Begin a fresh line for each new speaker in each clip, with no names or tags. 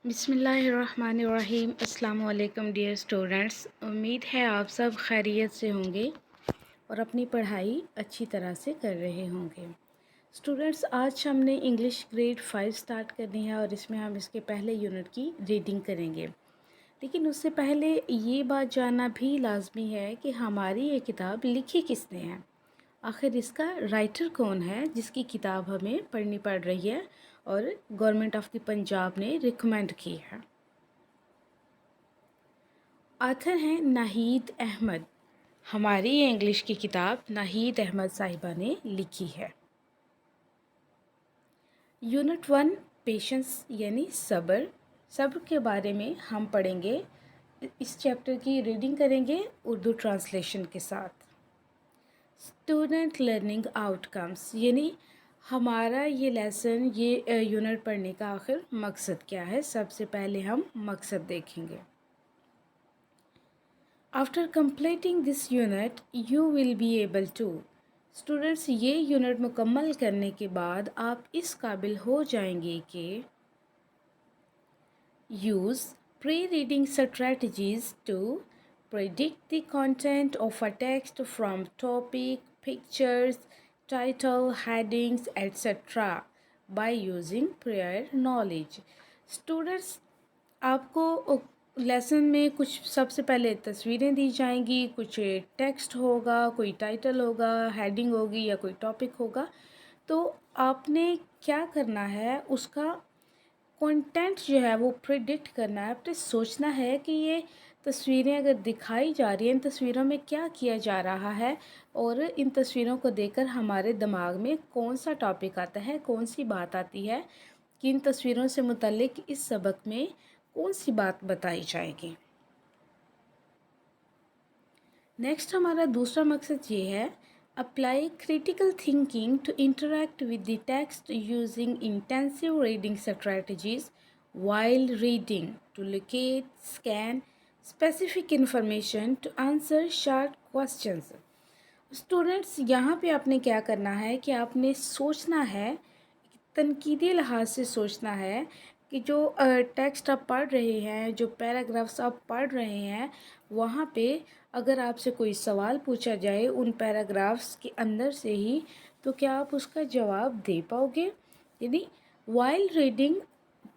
بسم اللہ الرحمن الرحیم۔ السلام علیکم ڈیئر اسٹوڈنٹس، امید ہے آپ سب خیریت سے ہوں گے اور اپنی پڑھائی اچھی طرح سے کر رہے ہوں گے۔ اسٹوڈنٹس، آج ہم نے انگلش گریڈ 5 سٹارٹ کرنی ہے اور اس میں ہم اس کے پہلے یونٹ کی ریڈنگ کریں گے، لیکن اس سے پہلے یہ بات جاننا بھی لازمی ہے کہ ہماری یہ کتاب لکھی کس نے ہے، آخر اس کا رائٹر کون ہے جس کی کتاب ہمیں پڑھنی پڑ رہی ہے اور گورنمنٹ آف دی پنجاب نے ریکمینڈ کی ہے۔ آتھر ہیں ناہید احمد۔ ہماری یہ انگلش کی کتاب ناہید احمد صاحبہ نے لکھی ہے۔ یونٹ 1 پیشنس یعنی صبر۔ صبر کے بارے میں ہم پڑھیں گے، اس چیپٹر کی ریڈنگ کریں گے اردو ٹرانسلیشن کے ساتھ۔ اسٹوڈنٹ لرننگ آؤٹ کمس یعنی ہمارا یہ لیسن، یہ یونٹ پڑھنے کا آخر مقصد کیا ہے، سب سے پہلے ہم مقصد دیکھیں گے۔ After completing this unit you will be able to. Students, یہ یونٹ مکمل کرنے کے بعد آپ اس قابل ہو جائیں گے کہ use pre reading strategies to predict the content of a text from topic, pictures, title, headings, etc. by using prior knowledge۔ Students, آپ کو لیسن میں کچھ سب سے پہلے تصویریں دی جائیں گی، کچھ ٹیکسٹ ہوگا، کوئی ٹائٹل ہوگا، ہیڈنگ ہوگی یا کوئی ٹاپک ہوگا، تو آپ نے کیا کرنا ہے، اس کا کنٹینٹ جو ہے وہ پریڈکٹ کرنا ہے۔ آپ نے سوچنا ہے کہ یہ تصویریں اگر دکھائی جا رہی ہیں، ان تصویروں میں کیا کیا جا رہا ہے، اور ان تصویروں کو دیکھ کر ہمارے دماغ میں کون سا ٹاپک آتا ہے، کون سی بات آتی ہے کہ ان تصویروں سے متعلق اس سبق میں کون سی بات بتائی جائے گی۔ نیکسٹ ہمارا دوسرا مقصد یہ ہے، apply critical thinking to interact with the text using intensive reading strategies while reading to locate, scan specific information to answer short questions. Students, یہاں پہ آپ نے کیا کرنا ہے کہ آپ نے سوچنا ہے، تنقیدی لحاظ سے سوچنا ہے کہ جو ٹیکسٹ آپ پڑھ رہے ہیں، جو پیراگرافس آپ پڑھ رہے ہیں، وہاں پہ اگر آپ سے کوئی سوال پوچھا جائے ان پیراگرافس کے اندر سے ہی، تو کیا آپ اس کا جواب دے پاؤ گے۔ یعنی وائل ریڈنگ،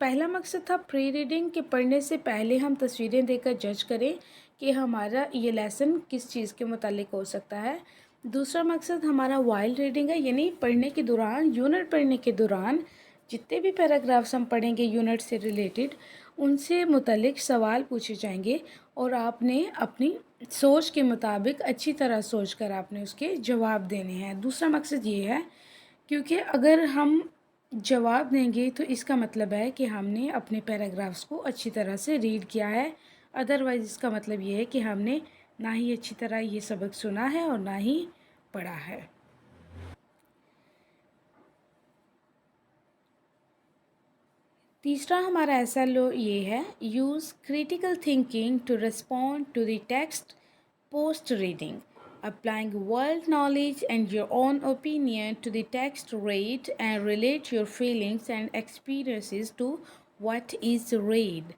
پہلا مقصد تھا پری ریڈنگ کے پڑھنے سے پہلے ہم تصویریں دیکھ کر جج کریں کہ ہمارا یہ لیسن کس چیز کے متعلق ہو سکتا ہے۔ دوسرا مقصد ہمارا وائل ریڈنگ ہے، یعنی پڑھنے کے دوران، یونٹ پڑھنے کے دوران جتنے بھی پیراگرافس ہم پڑھیں گے یونٹ سے ریلیٹڈ، ان سے متعلق سوال پوچھے جائیں گے اور آپ نے اپنی سوچ کے مطابق اچھی طرح سوچ کر آپ نے اس کے جواب دینے ہیں۔ دوسرا مقصد یہ ہے، کیونکہ اگر ہم جواب دیں گے تو اس کا مطلب ہے کہ ہم نے اپنے پیراگرافس کو اچھی طرح سے ریڈ کیا ہے، ادروائز اس کا مطلب یہ ہے کہ ہم نے نہ ہی اچھی طرح یہ سبق سنا ہے اور نہ ہی پڑھا ہے۔ تیسرا ہمارا ایسا یہ ہے، use critical thinking to respond to the text post reading, applying world knowledge and your own opinion to the text read and relate your feelings and experiences to what is read۔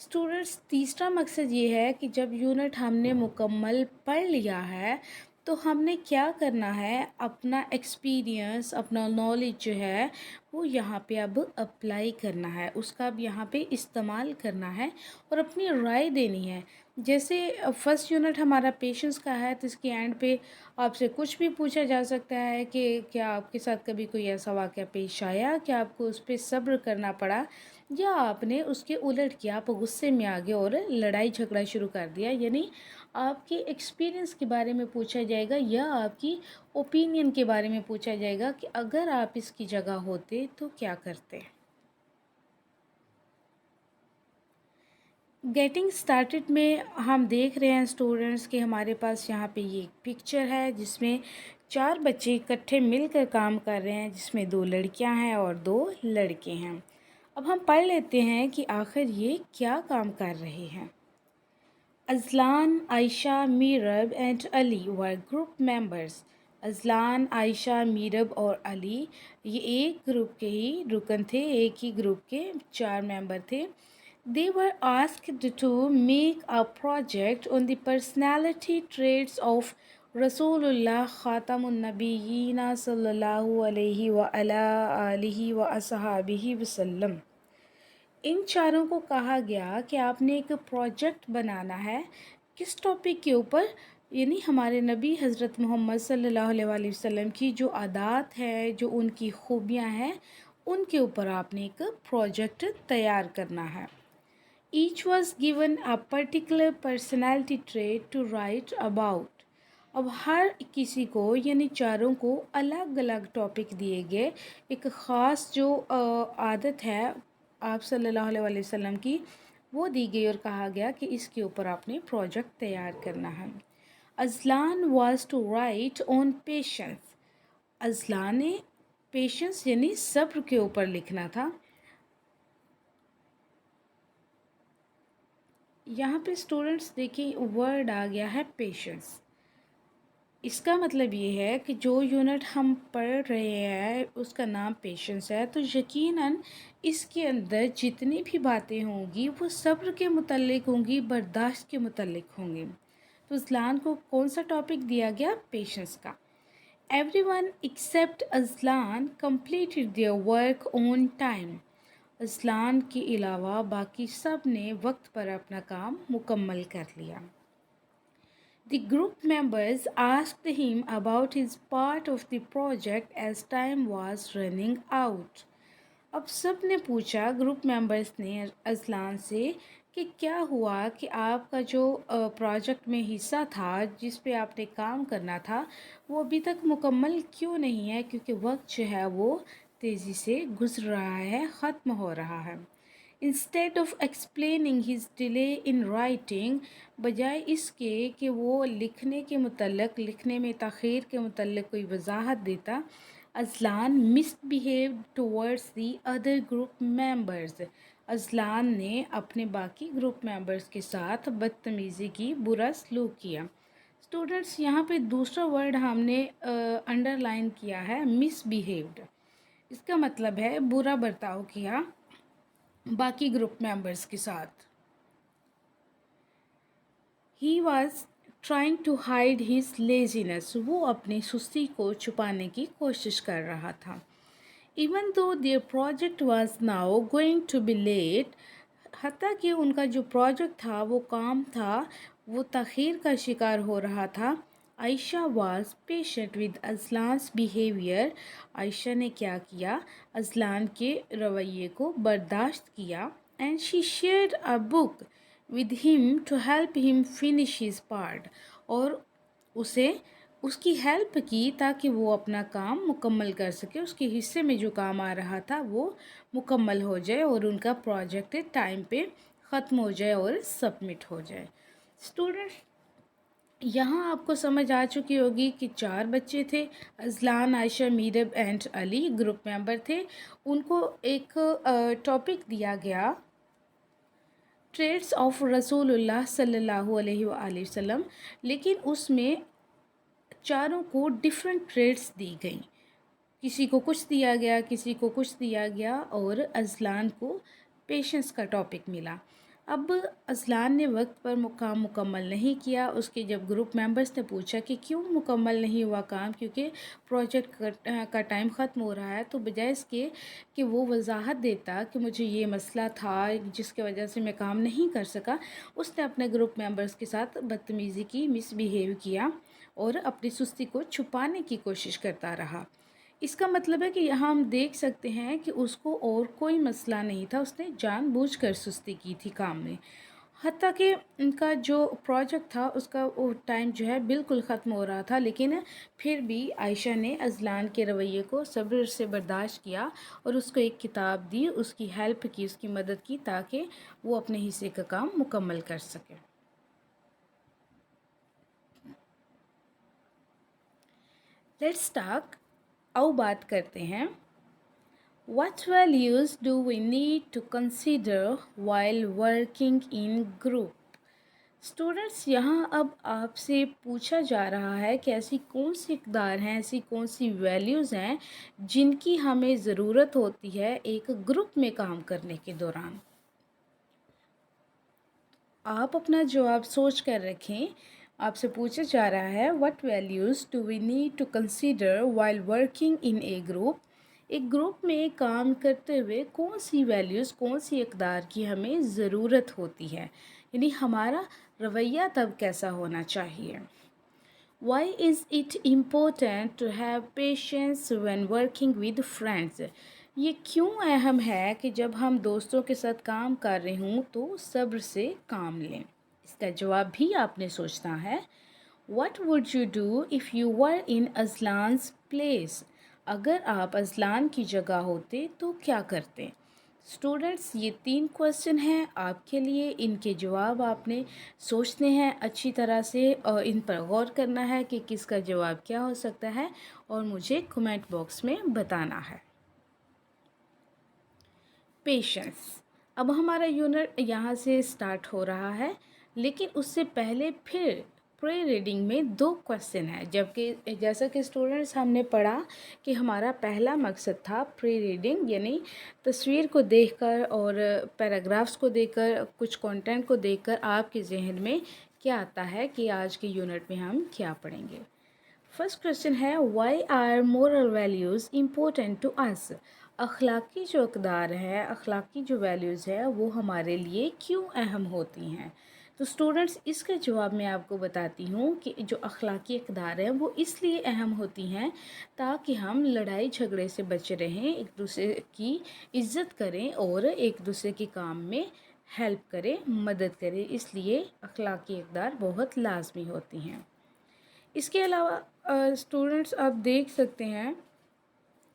Students, تیسرا مقصد یہ ہے کہ جب unit ہم نے مکمل پڑھ لیا ہے تو ہم نے کیا کرنا ہے، اپنا ایکسپیرینس، اپنا نالج جو ہے وہ یہاں پہ اب اپلائی کرنا ہے، اس کا اب یہاں پہ استعمال کرنا ہے اور اپنی رائے دینی ہے۔ جیسے فرسٹ یونٹ ہمارا پیشنس کا ہے، تو اس کے اینڈ پہ آپ سے کچھ بھی پوچھا جا سکتا ہے کہ کیا آپ کے ساتھ کبھی کوئی ایسا واقعہ پیش آیا کہ آپ کو اس پہ صبر کرنا پڑا، یا آپ نے اس کے الٹ کیا، آپ غصے میں آ گئے اور لڑائی جھگڑا شروع کر دیا۔ یعنی آپ کے ایکسپیرینس کے بارے میں پوچھا جائے گا یا آپ کی اوپینین کے بارے میں پوچھا جائے گا کہ اگر آپ اس کی جگہ ہوتے تو کیا کرتے۔ گیٹنگ سٹارٹڈ میں ہم دیکھ رہے ہیں اسٹوڈنٹس کہ ہمارے پاس یہاں پہ یہ پکچر ہے جس میں 4 بچے اکٹھے مل کر کام کر رہے ہیں، جس میں 2 لڑکیاں ہیں اور 2 لڑکے ہیں۔ اب ہم پڑھ لیتے ہیں کہ آخر یہ کیا کام کر رہے ہیں۔ Azlan, Ayesha, Meerab and Ali were group members۔ Azlan, Ayesha, Meerab اور علی یہ ایک گروپ کے ہی رکن تھے، ایک ہی گروپ کے 4 ممبر تھے۔ They were asked to make a project on the personality traits of Rasulullah Khatamun Nabiyyin sallallahu alayhi wa ala alihi wa ashabihi wasallam. इन चारों को कहा गया कि आपने एक प्रोजेक्ट बनाना है किस टॉपिक के ऊपर, यानी हमारे नबी हज़रत मोहम्मद सल्लल्लाहु अलैहि वसल्लम की जो आदात है, जो उनकी खूबियाँ हैं, उनके ऊपर आपने एक प्रोजेक्ट तैयार करना है. Each was given a particular personality trait to write about. अब हर किसी को यानी चारों को अलग अलग टॉपिक दिए गए, एक ख़ास जो आदत है आप सल्लल्लाहु अलैहि वसल्लम की वो दी गई और कहा गया कि इसके ऊपर आपने प्रोजेक्ट तैयार करना है. Azlan was to write on patience. Azlan ने पेशेंस यानी सब्र के ऊपर लिखना था. यहाँ पे स्टूडेंट्स देखिए वर्ड आ गया है पेशेंस. इसका मतलब ये है कि जो यूनिट हम पढ़ रहे हैं उसका नाम पेशेंस है, तो यकीनन इसके अंदर जितनी भी बातें होंगी वो सब्र के मुतल्लिक होंगी, बर्दाश्त के मुतल्लिक होंगी. तो अज़लान को कौन सा टॉपिक दिया गया? पेशेंस का. Everyone except Azlan completed their work on time. Azlan के अलावा बाकी सब ने वक्त पर अपना काम मुकम्मल कर लिया. The group members asked him about his part of the project as time was running out. अब सब ने पूछा, ग्रुप मेंबर्स ने अज़लान से कि क्या हुआ कि आपका जो प्रोजेक्ट में हिस्सा था जिस पे आपने काम करना था वो अभी तक मुकम्मल क्यों नहीं है, क्योंकि वक्त जो है वो तेज़ी से गुज़र रहा है, ख़त्म हो रहा है. Instead of explaining his delay in writing, बजाय इसके कि वो लिखने के मुतल्लिक़, लिखने में तख़ीर के मुतल्लिक़ कोई वजाहत देता, Azlan misbehaved towards the other group members. Azlan ने अपने बाकी ग्रुप मेंबर्स के साथ बदतमीज़ी की, बुरा सलूक किया. स्टूडेंट्स यहाँ पे दूसरा वर्ड हमने अंडरलाइन किया है, मिसबिहेव्ड. इसका मतलब है बुरा बर्ताव किया बाकी ग्रुप मेंबर्स के साथ. He was trying to hide his laziness. वो अपनी सुस्ती को छुपाने की कोशिश कर रहा था. Even though their project was now going to be late, हत्ता कि उनका जो प्रोजेक्ट था, वो काम था, वो तख़ीर का शिकार हो रहा था. Ayesha was patient with Azlan's behaviour. Ayesha ने क्या किया? अज़लान के रवैये को बर्दाश्त किया. And she shared a book with him to help him finish his part. और उसे उसकी हेल्प की ताकि वो अपना काम मुकम्मल कर सके, उसके हिस्से में जो काम आ रहा था वो मुकम्मल हो जाए और उनका प्रोजेक्ट टाइम पे ख़त्म हो जाए और सबमिट हो जाए. स्टूडेंट्स यहाँ आपको समझ आ चुकी होगी कि 4 बच्चे थे, Azlan, Ayesha, Meerab and Ali group member थे. उनको एक टॉपिक दिया गया, ट्रेड्स ऑफ रसूलुल्लाह सल्लल्लाहु अलैहि वसल्लम, लेकिन उसमें चारों को डिफरेंट ट्रेड्स दी गई. किसी को कुछ दिया गया, किसी को कुछ दिया गया, और अज़लान को पेशेंस का टॉपिक मिला. अब अज़लान ने वक्त पर काम मुकम्मल नहीं किया. उसके जब ग्रुप मेंबर्स ने पूछा कि क्यों मुकम्मल नहीं हुआ काम, क्योंकि प्रोजेक्ट का टाइम ख़त्म हो रहा है, तो बजाय इसके कि वो वजाहत देता कि मुझे ये मसला था जिसकी वजह से मैं काम नहीं कर सका, उसने अपने ग्रुप मेंबर्स के साथ बदतमीज़ी की, मिसबिहेव किया और अपनी सुस्ती को छुपाने की कोशिश करता रहा. इसका मतलब है कि यहाँ हम देख सकते हैं कि उसको और कोई मसला नहीं था, उसने जानबूझकर सुस्ती की थी काम में. हत्ता कि उनका जो प्रोजेक्ट था उसका वो टाइम जो है बिल्कुल ख़त्म हो रहा था, लेकिन फिर भी आयशा ने अज़लान के रवैये को सब्र से बर्दाश्त किया और उसको एक किताब दी, उसकी हेल्प की, उसकी मदद की ताकि वो अपने हिस्से का काम मुकम्मल कर सके. Let's talk. आओ बात करते हैं. What values do we need to consider while working in group? Students यहाँ अब आपसे पूछा जा रहा है कि ऐसी कौन सी इक़दार हैं, ऐसी कौन सी वैल्यूज़ हैं जिनकी हमें ज़रूरत होती है एक ग्रुप में काम करने के दौरान. आप अपना जवाब सोच कर रखें। आपसे पूछा जा रहा है what values do we need to consider while working in a group. एक ग्रुप में काम करते हुए कौन सी वैल्यूज़, कौन सी अक़दार की हमें ज़रूरत होती है, यानी हमारा रवैया तब कैसा होना चाहिए। Why is it important to have patience when working with friends? ये क्यों अहम है कि जब हम दोस्तों के साथ काम कर रहे हों तो सब्र से काम लें। इसका जवाब भी आपने सोचना है। What would you do if you were in Aslan's place? अगर आप अजलान की जगह होते तो क्या करते। स्टूडेंट्स, ये 3 क्वेश्चन हैं आपके लिए। इनके जवाब आपने सोचने हैं अच्छी तरह से और इन पर गौर करना है कि किसका जवाब क्या हो सकता है और मुझे कमेंट बॉक्स में बताना है। पेशेंस। अब हमारा यूनिट यहाँ से स्टार्ट हो रहा है, लेकिन उससे पहले फिर प्री रीडिंग में 2 क्वेश्चन है। जबकि जैसा कि स्टूडेंट्स हमने पढ़ा कि हमारा पहला मकसद था प्री रीडिंग, यानी तस्वीर को देखकर और पैराग्राफ्स को देखकर, कुछ कंटेंट को देखकर आपके जहन में क्या आता है कि आज के यूनिट में हम क्या पढ़ेंगे। फर्स्ट क्वेश्चन है why are moral values important to us. अखलाकी जो अक़दार है, अखलाकी जो वैल्यूज़ है वो हमारे लिए क्यों अहम होती हैं। तो स्टूडेंट्स, इसके जवाब में आपको बताती हूँ कि जो अखलाकी अक़दार हैं वो इसलिए अहम होती हैं ताकि हम लड़ाई झगड़े से बचे रहें, एक दूसरे की इज़्ज़त करें और एक दूसरे के काम में हेल्प करें, मदद करें। इसलिए अखलाकी अक़दार बहुत लाजमी होती हैं। इसके अलावा स्टूडेंट्स आप देख सकते हैं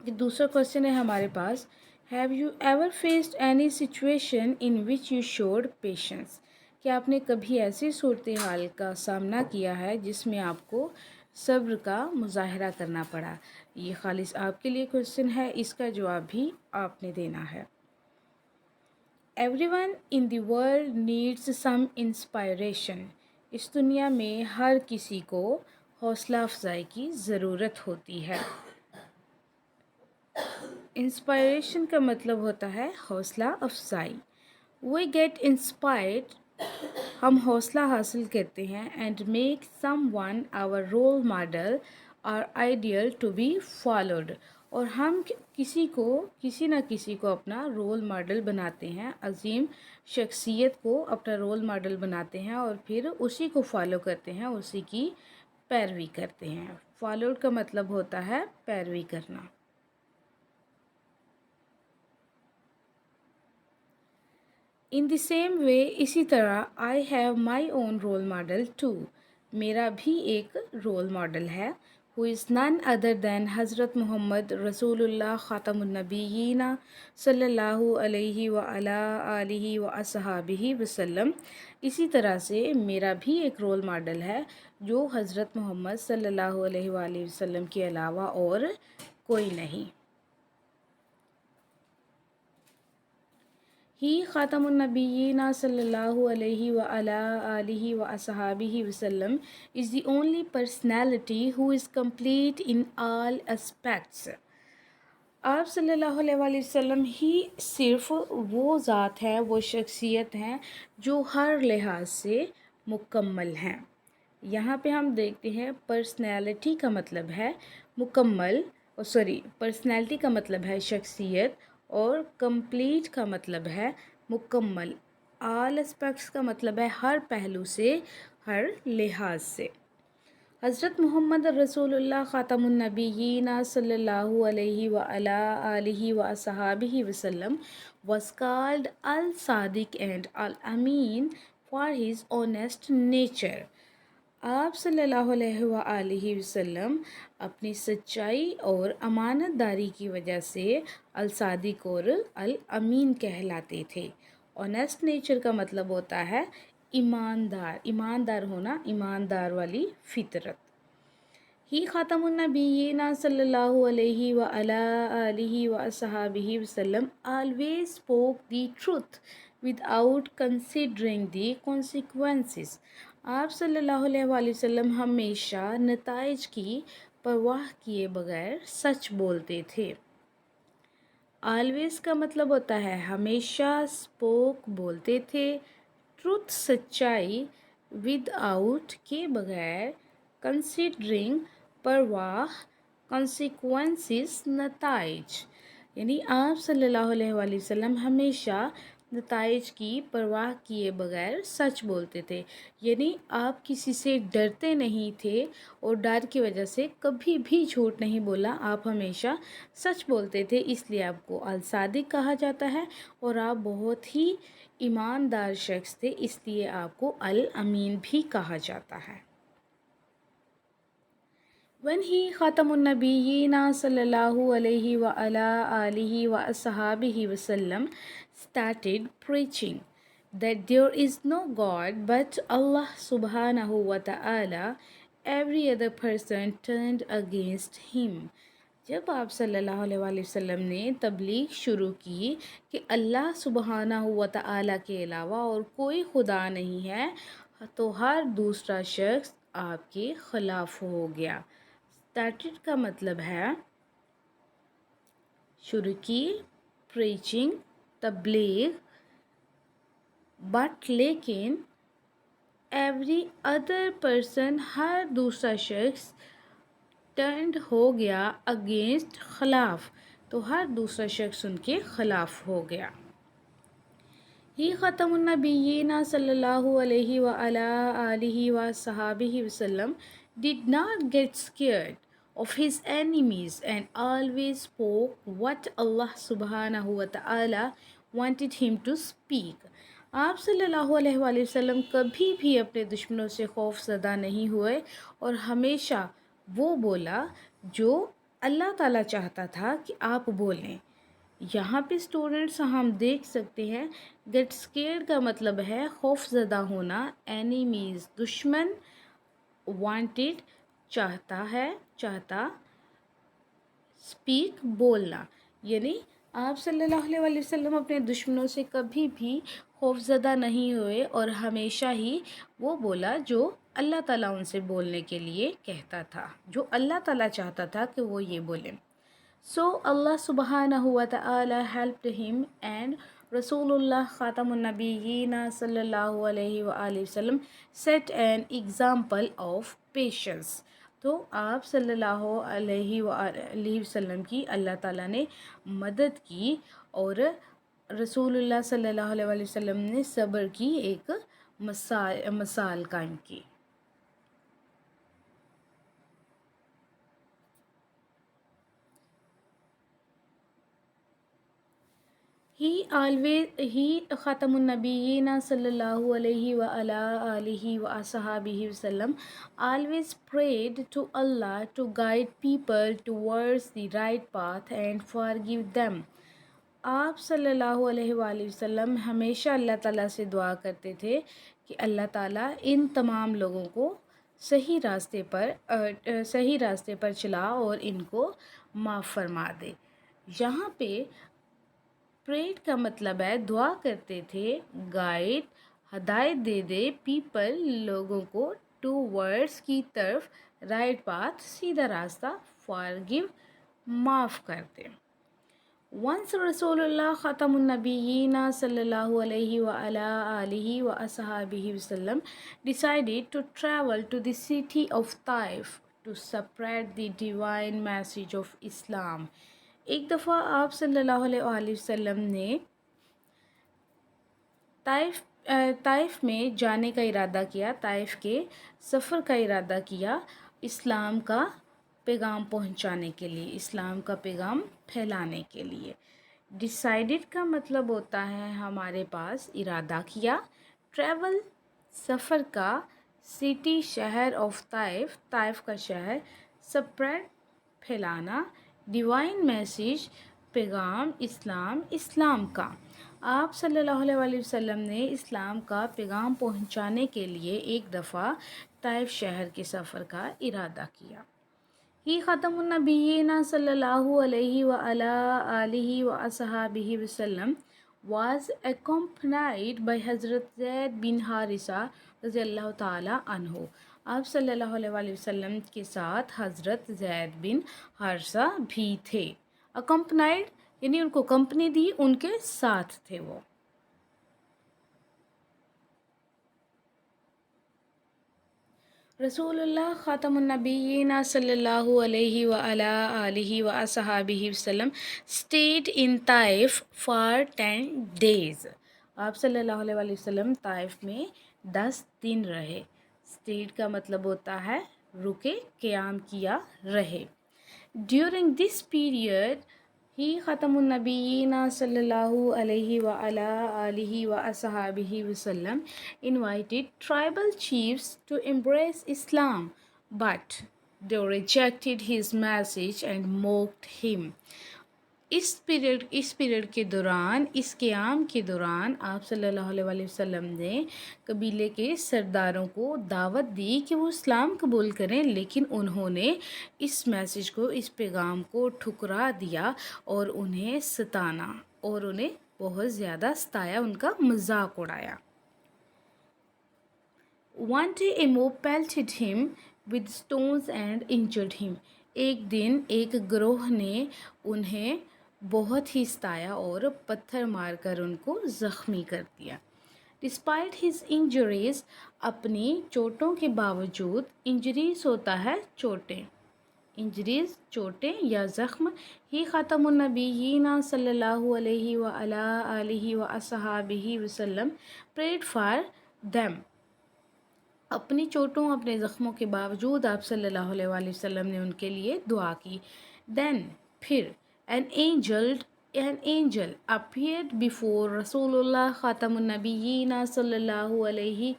कि दूसरा क्वेश्चन है हमारे पास, have you ever faced any situation in which you showed patience. क्या आपने कभी ऐसी सूरत हाल का सामना किया है जिसमें आपको सब्र का मुजाहरा करना पड़ा। ये खालिस आपके लिए क्वेश्चन है, इसका जवाब भी आपने देना है। Everyone in the world needs some inspiration. इस दुनिया में हर किसी को हौसला अफजाई की ज़रूरत होती है। इंस्पायरेशन का मतलब होता है हौसला अफजाई। वी गेट इंस्पायर्ड, हम हौसला हासिल करते हैं। And make someone our role model और आइडियल टू बी फॉलोड, और हम किसी न किसी को अपना रोल मॉडल बनाते हैं, अजीम शख्सियत को अपना रोल मॉडल बनाते हैं और फिर उसी को फॉलो करते हैं, उसी की पैरवी करते हैं। फॉलोड का मतलब होता है पैरवी करना। इन द सेम वे, इसी तरह I have my own role model too, मेरा भी एक रोल मॉडल है। Who is none other than Hazrat Muhammad रसूलुल्लाह ख़ातमुन्नबिय्यीन सल्लल्लाहु अलैहि व अला आलिहि व अस्हाबिहि वसल्लम। इसी तरह से मेरा भी एक रोल मॉडल है जो हज़रत मोहम्मद सल्लल्लाहु अलैहि वसल्लम के अलावा और कोई नहीं। ही ख़ातमुन्नबिय्यीन सल्लल्लाहु अलैहि व अला आलिहि व अस्हाबिहि वसल्लम is the only personality who is complete in all aspects. आप सल्लल्लाहु अलैहि वसल्लम ही सिर्फ़ वो ज़ात है, वो शख्सियत हैं जो हर लिहाज से मुकम्मल हैं। यहाँ पे हम देखते हैं पर्सनैलिटी का मतलब है मुकम्मल, पर्सनैलिटी का मतलब है शख्सियत और कंप्लीट का मतलब है मुकम्मल। ऑल एस्पेक्ट्स का मतलब है हर पहलू से, हर लिहाज से। हज़रत मोहम्मद रसूलुल्लाह ख़ातमुन्नबिय्यीन सल्लल्लाहु अलैहि व अला आलिहि व अस्हाबिहि वसल्लम was called al-Sadiq and al-Amin for his honest nature। आप सल्लल्लाहु अलैहि वसल्लम अपनी सच्चाई और अमानतदारी की वजह से अल-सादिक और अल-अमीन कहलाते थे। ऑनेस्ट नेचर का मतलब होता है ईमानदार, ईमानदार होना, ईमानदार वाली फितरत। ही ख़ातमुन्नबिय्यीन सल्लल्लाहु अलैहि व अला आलिहि व अस्हाबिहि वसल्लम always spoke the truth without considering the consequences। आप सल्लल्लाहु अलैहि वसल्लम हमेशा नताइज की परवाह किए बगैर सच बोलते थे। ऑलवेज़ का मतलब होता है हमेशा, स्पोक बोलते थे, ट्रुथ सच्चाई विदाउट के बगैर कंसिडरिंग परवाह कॉन्सिक्वेंसेस नताइज, यानी आप सल्लल्लाहु अलैहि वसल्लम हमेशा नताइज की परवाह किए बगैर सच बोलते थे। यानी आप किसी से डरते नहीं थे और डर की वजह से कभी भी झूठ नहीं बोला, आप हमेशा सच बोलते थे, इसलिए आपको अल सादिक कहा जाता है। और आप बहुत ही ईमानदार शख्स थे, इसलिए आपको अल अमीन भी कहा जाता है। When he Khatamun Nabiyyina sallallahu alayhi wa ala alihi wa ashabihi wasallam started preaching that there is no God but Allah subhanahu wa ta'ala, every other person turned against him. जब आप सल्लल्लाहु अलैहि वसल्लम ने तबलीग शुरू की कि अल्लाह सुबहानहू व तआला के अलावा और कोई खुदा नहीं है, तो हर दूसरा शख्स आपके ख़िलाफ़ हो गया। स्टार्टेड का मतलब है शुरू की, प्रीचिंग तबलीग, बट लेकिन एवरी अदर पर्सन हर दूसरा शख्स टर्न्ड हो गया अगेंस्ट खिलाफ, तो हर दूसरा शख्स उनके खिलाफ हो गया। ही ख़तमुन नबिय्यीना सल्लल्लाहु अलैहि व अला आलिहि व सहाबिहि वसल्लम did not get scared of his enemies and always spoke what Allah subhanahu wa ta'ala wanted him to speak. आप सल्लल्लाहु अलैहि वसल्लम कभी भी अपने दुश्मनों से खौफ ज़दा नहीं हुए और हमेशा वो बोला जो अल्लाह ताला चाहता था कि आप बोलें। यहाँ पे स्टूडेंट्स हम देख सकते हैं गेट स्केयर्ड का मतलब है खौफ ज़दा होना, एनिमीज़ दुश्मन, वांटेड चाहता, स्पीक बोलना, यानी आप सल्लल्लाहु अलैहि वसल्लम अपने दुश्मनों से कभी भी खौफज़दा नहीं हुए और हमेशा ही वो बोला जो अल्लाह ताला उनसे बोलने के लिए कहता था, जो अल्लाह ताला चाहता था कि वो ये बोलें। So Allah subhanahu wa ta'ala helped him and Rasulullah Khatamun Nabiyyina sallallahu alayhi wa alihi wasallam set an example of patience. तो आप सल्लल्लाहु अलैहि वसल्लम की अल्लाह ताला ने मदद की और रसूलुल्लाह सल्लल्लाहु अलैहि वसल्लम ने सब्र की एक मिसाल कायम की। He Khatamun Nabiyyina sallallahu alayhi wa ala alihi wa ashabihi wasallam always prayed to Allah to guide people towards the right path and forgive them. आप सल्लल्लाहु अलैहि वसल्लम हमेशा अल्लाह ताला से दुआ करते थे कि अल्लाह ताला इन तमाम लोगों को सही रास्ते पर चला और इनको माफ़ फरमा दे। यहाँ पे प्रेड का मतलब है दुआ करते थे, गाइड हदायत दे पीपल लोगों को, टू वर्ड्स की तरफ, राइट पाथ सीधा रास्ता, फॉरगिव माफ़ करते। Once Rasulullah Khatamun Nabiyyina sallallahu alayhi wa ala alihi wa ashabihi wasallam decided to travel to the city of Taif to spread the divine message of Islam. एक दफ़ा आप सल्लल्लाहु अलैहि वसल्लम ने ताइफ में जाने का इरादा किया, ताइफ के सफ़र का इरादा किया इस्लाम का पैगाम पहुंचाने के लिए, इस्लाम का पैगाम फैलाने के लिए। डिसाइडेड का मतलब होता है हमारे पास इरादा किया, ट्रैवल सफ़र का, सिटी शहर ऑफ ताइफ, ताइफ का शहर, स्प्रेड फैलाना, डिवाइन मैसेज पैगाम, इस्लाम का। आप सल्लल्लाहु अलैहि वसल्लम ने इस्लाम का पैगाम पहुंचाने के लिए एक दफ़ा ताइफ शहर के सफ़र का इरादा किया। ही ख़तमुन नबिय्यीना सल्लल्लाहु अलैहि व अला आलिहि व अस्हाबिहि वसल्लम was accompanied by हज़रत ज़ैद बिन हारिसा रज़ियल्लाहु ताला अन्हु। आप सल्लल्लाहु अलैहि वसल्लम के साथ हज़रत ज़ैद बिन हारिसा भी थे। accompanied यानी उनको कंपनी दी, उनके साथ थे वो। Rasulullah Khatamun Nabiyyin sallallahu alayhi wa ala alihi wa ashabihi wasallam stayed in Taif for 10 days. आप सल्लल्लाहु अलैहि वसल्लम ताइफ में 10 दिन रहे. स्टेड का मतलब होता है रुके, क़याम किया, रहे. During this period, he Khatamun Nabiyyin sallallahu alayhi wa ala alihi wa ashabihi wasallam invited tribal chiefs to embrace Islam, but they rejected his message and mocked him. इस पीरियड के दौरान, इस क़याम के दौरान आप सल्लल्लाहु अलैहि वसल्लम ने कबीले के सरदारों को दावत दी कि वो इस्लाम कबूल करें, लेकिन उन्होंने इस मैसेज को, इस पैगाम को ठुकरा दिया और उन्हें सताना और उन्हें बहुत ज़्यादा सताया, उनका मजाक उड़ाया. One day a mob pelted him with stones and injured him. एक दिन एक ग्रोह ने उन्हें बहुत ही सताया और पत्थर मारकर उनको ज़ख्मी कर दिया. Despite his injuries, अपनी चोटों के बावजूद, इंजरीज होता है चोटें, इंजरीज चोटें या ज़ख्म, ही ख़ातमुन नबिय्यीन सल्लल्लाहु अलैहि व अला आलिहि व अस्हाबिहि वसल्लम प्रेड फॉर देम. अपनी चोटों, अपने ज़ख्मों के बावजूद आप सल्लल्लाहु अलैहि वसल्लम ने उनके लिए दुआ की. देन फिर an angel appeared before Rasulullah Khatamun Nabiyyin sallallahu alayhi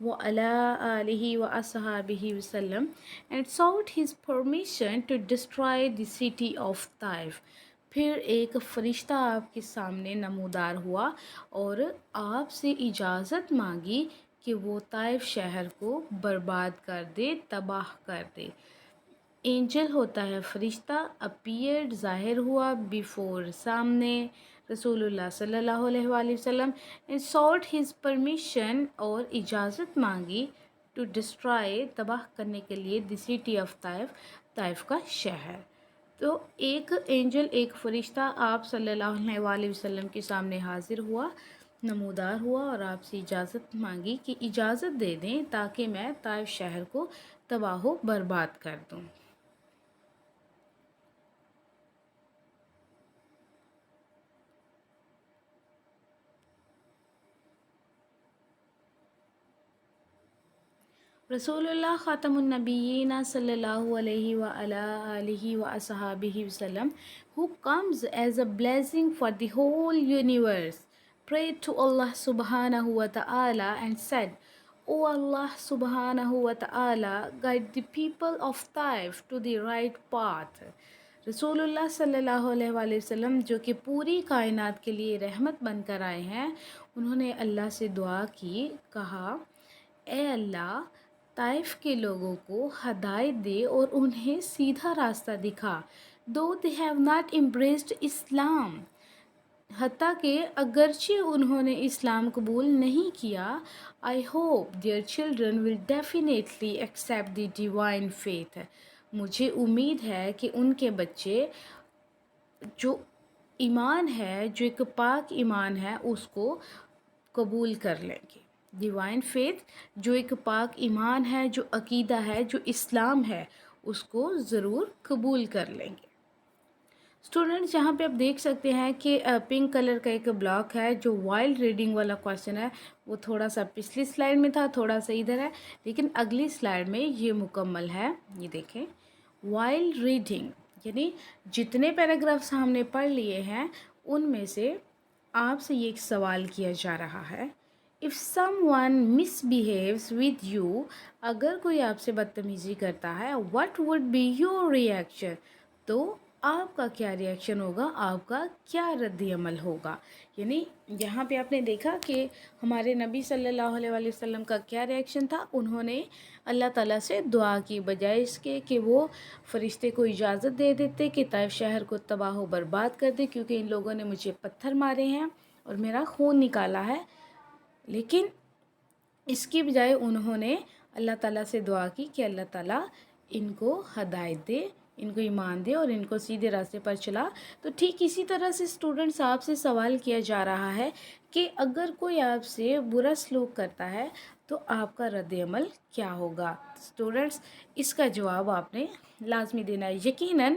wa ala alihi wa ashabihi wasallam and sought his permission to destroy the city of Taif. फिर एक फ़रिश्ता आपके सामने नमूदार हुआ और आपसे इजाज़त मांगी कि वो ताइफ शहर को बर्बाद कर दे, तबाह कर दे. एंजल होता है फ़रिश्ता, अपीयर्ड ज़ाहिर हुआ, बिफोर सामने, रसूलुल्लाह सल्लल्लाहु अलैहि वसल्लम एंड सॉल्ट हिज परमिशन और इजाज़त मांगी, टू डिस्ट्रॉय तबाह करने के लिए, the city of Taif, Taif का शहर. तो एक एंजल, एक फ़रिश्ता आप सल्लल्लाहु अलैहि वसल्लम के सामने हाज़िर हुआ, नमूदार हुआ और आपसे इजाज़त मांगी कि इजाज़त दे दें ताकि मैं ताइफ शहर को तबाह बर्बाद कर दूँ. Rasulullah Khatamun Nabiyyin sallallahu alayhi wa ala alihi wa ashabihi wasallam, who comes as a blessing for the whole universe, prayed to Allah subhanahu wa ta'ala and said, O Allah subhanahu wa ta'ala, guide the people of Taif to the right path. रसूलुल्लाह सल्लल्लाहु अलैहि वसल्लम जो कि पूरी कायनात के लिए रहमत बनकर आए हैं, उन्होंने अल्लाह से दुआ की, कहा, ए अल्लाह, ताइफ के लोगों को हदायत दे और उन्हें सीधा रास्ता दिखा. Though they have not embraced Islam, हत्ता कि अगरचे उन्होंने इस्लाम कबूल नहीं किया, I hope their children will definitely accept the divine faith. मुझे उम्मीद है कि उनके बच्चे जो ईमान है, जो एक पाक ईमान है, उसको कबूल कर लेंगे. डिवाइन फेथ, जो एक पाक ईमान है, जो अकीदा है, जो इस्लाम है, उसको ज़रूर कबूल कर लेंगे. स्टूडेंट्स, यहाँ पे आप देख सकते हैं कि पिंक कलर का एक ब्लॉक है. जो वाइल्ड रीडिंग वाला क्वेश्चन है वो थोड़ा सा पिछली स्लाइड में था, थोड़ा सा इधर है, लेकिन अगली स्लाइड में ये मुकम्मल है. ये देखें, वाइल्ड रीडिंग यानी जितने पैराग्राफ्स हमने पढ़ लिए हैं उनमें से आपसे ये एक सवाल किया जा रहा है. इफ़ समवन मिसबिहेव्स विद यू, अगर कोई आपसे बदतमीज़ी करता है, what would be your reaction, तो आपका क्या रिएक्शन होगा, आपका क्या रद्द अमल होगा. यानी यहाँ पे आपने देखा कि हमारे नबी सल्लल्लाहु अलैहि वसल्लम का क्या रिएक्शन था. उन्होंने अल्लाह ताला से दुआ की, बजाय इसके कि वो फ़रिश्ते को इजाज़त दे देते कि ताइफ शहर को तबाह बर्बाद कर दे, क्योंकि इन लोगों ने मुझे पत्थर मारे हैं और मेरा खून निकाला है. लेकिन इसकी बजाय उन्होंने अल्लाह ताला से दुआ की कि अल्लाह ताला इनको हदायत दे, इनको ईमान दे और इनको सीधे रास्ते पर चला. तो ठीक इसी तरह से स्टूडेंट्स, आपसे सवाल किया जा रहा है कि अगर कोई आपसे बुरा सलूक करता है تو آپ کا رد عمل کیا ہوگا؟ اسٹوڈنٹس اس کا جواب آپ نے لازمی دینا ہے. یقیناً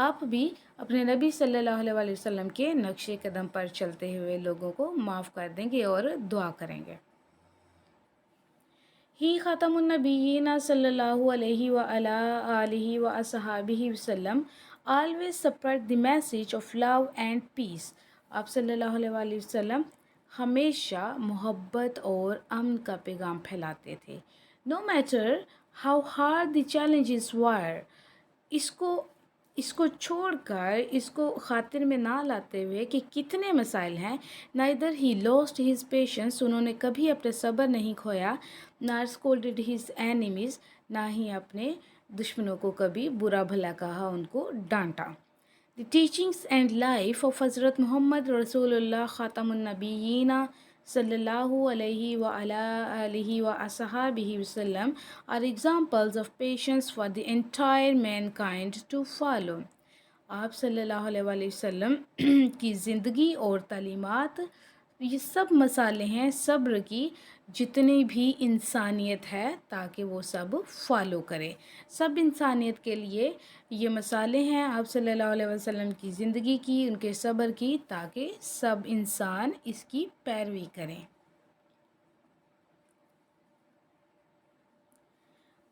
آپ بھی اپنے نبی صلی اللہ علیہ وسلم کے نقش قدم پر چلتے ہوئے لوگوں کو معاف کر دیں گے اور دعا کریں گے. ہی خاتم النبیین صلی اللہ علیہ وآلہ وصحابہ وسلم always spread the message of love and peace. آپ صلی اللہ علیہ وآلہ وسلم ہمیشہ محبت اور امن کا پیغام پھیلاتے تھے. No matter how hard the challenges were. اس کو چھوڑ کر اس کو خاطر میں نہ لاتے ہوئے کہ کتنے مسائل ہیں. neither he lost his patience. انہوں نے کبھی اپنے صبر نہیں کھویا. nor scolded his enemies. نہ ہی اپنے دشمنوں کو کبھی برا بھلا کہا، ان کو ڈانٹا. The teachings and life of Hazrat Muhammad Rasulullah Khatam al-Nabiyyin sallallahu alayhi wa ala alihi wa ashabihi wasallam are examples of patience for the entire mankind to follow. آپ صلی اللہ علیہ وآلہ وسلم کی زندگی اور تعلیمات یہ سب مسالے ہیں صبر کی، جتنی بھی انسانیت ہے تاکہ وہ سب فالو کرے. سب انسانیت کے لیے یہ مسالے ہیں آپ صلی اللہ علیہ وسلم کی زندگی کی، ان کے صبر کی، تاکہ سب انسان اس کی پیروی کریں.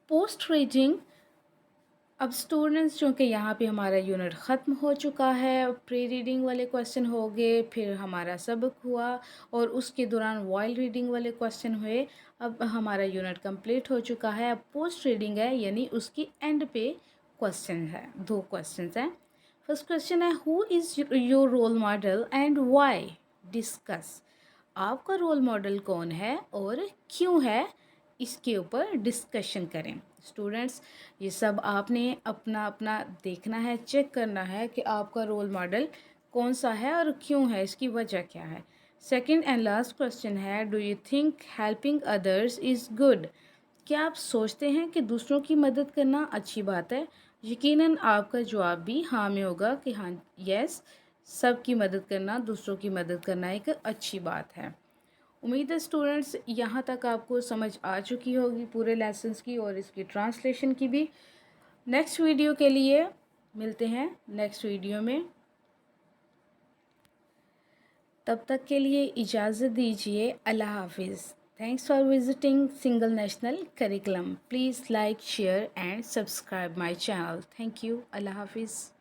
Post reading. اب اسٹوڈنٹس چونکہ یہاں پہ ہمارا یونٹ ختم ہو چکا ہے، پری ریڈنگ والے کویسچن ہو گئے، پھر ہمارا سبق ہوا اور اس کے دوران وائل ریڈنگ والے کویسچن ہوئے. اب ہمارا یونٹ کمپلیٹ ہو چکا ہے. اب پوسٹ ریڈنگ ہے، یعنی اس کی اینڈ پہ کویسچن ہے. 2 کویسچنز ہیں. فرسٹ کویسچن ہے who is your role model and why? Discuss. آپ کا رول ماڈل کون ہے اور کیوں ہے، اس کے اوپر ڈسکشن کریں. اسٹوڈنٹس یہ سب آپ نے اپنا اپنا دیکھنا ہے، چیک کرنا ہے کہ آپ کا رول ماڈل کون سا ہے اور کیوں ہے، اس کی وجہ کیا ہے. سیکنڈ اینڈ لاسٹ کویسچن ہے do you think helping others is good? کیا آپ سوچتے ہیں کہ دوسروں کی مدد کرنا اچھی بات ہے؟ یقیناً آپ کا جواب بھی ہاں میں ہوگا کہ ہاں یس، سب کی مدد کرنا، دوسروں کی مدد کرنا ایک اچھی بات ہے. امید ہے اسٹوڈنٹس یہاں تک آپ کو سمجھ آ چکی ہوگی پورے لیسنس کی اور اس کی ٹرانسلیشن کی بھی. نیکسٹ ویڈیو کے لیے ملتے ہیں نیکسٹ ویڈیو میں. تب تک کے لیے اجازت دیجیے. اللہ حافظ. Thanks for visiting single national curriculum. Please like, share and subscribe my channel. Thank you. اللہ حافظ.